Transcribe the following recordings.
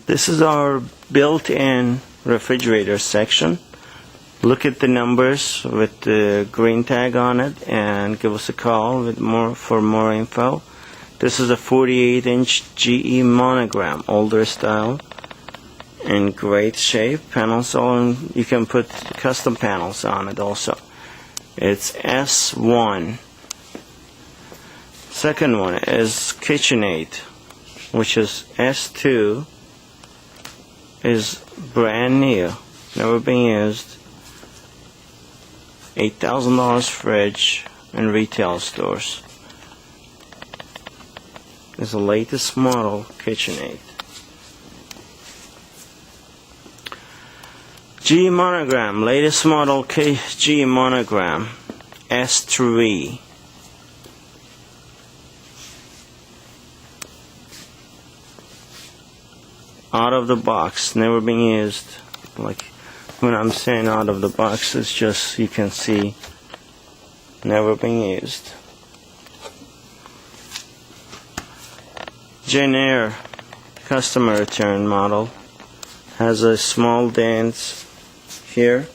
This is our built-in refrigerator section. Look at the numbers with the green tag on it and give us a call for more info. This is a 48-inch GE monogram, older style, in great shape. Panels on, you can put custom panels on it also. It's S1. Second one is KitchenAid, which is S2. Is brand new, never been used. $8,000 fridge in retail stores. It's the latest model KitchenAid. GE monogram, latest model GE monogram, S3. Out of the box, never been used. Like when I'm saying out of the box, it's just, you can see, never been used. Jenn-Air customer return model has a small dent here.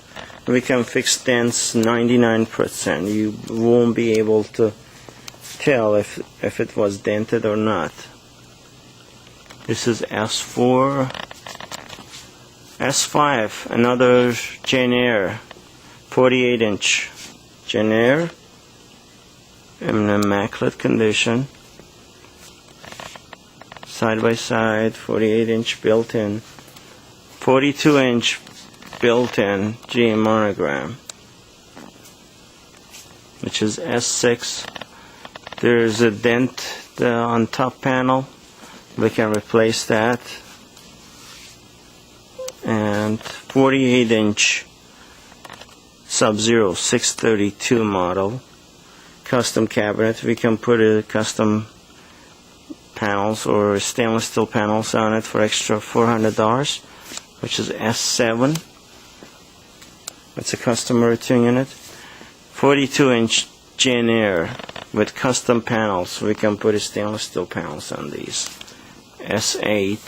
We can fix dents 99%. You won't be able to tell if it was dented or not. This is S4. S5, another Jenn-Air, 48-inch Jenn-Air, in immaculate condition. Side by side, 48-inch built-in, 42-inch built-in GE monogram, which is S6. There's a dent on top panel. We can replace that. And 48-inch Subzero 632 model custom cabinet. We can put a custom panels or stainless steel panels on it for extra $400, which is S7. It's a customer return unit. 42-inch Jenn-Air with custom panels. We can put a stainless steel panels on these. S8.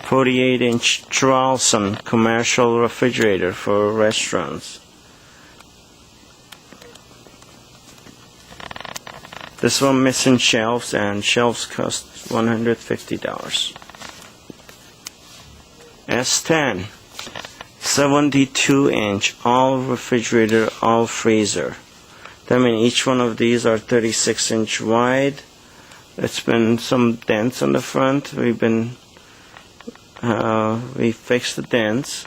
48-inch Tralson commercial refrigerator for restaurants. This one missing shelves, and shelves cost $150. S10. 72-inch all refrigerator, all freezer. That means each one of these are 36-inch wide. It's been some dents on the front. We fixed the dents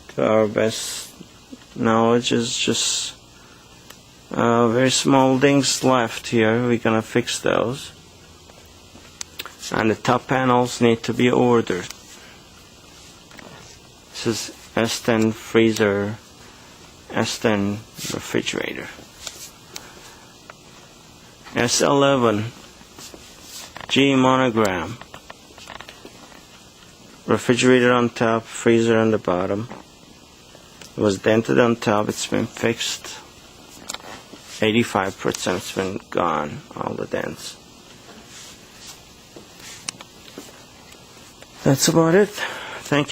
to our best knowledge. Is just very small things left here. We're gonna fix those, and the top panels need to be ordered. This is S10 freezer, S10 refrigerator. S11 GE monogram. Refrigerator on top, freezer on the bottom. It was dented on top, it's been fixed. 85% it's been gone, all the dents. That's about it.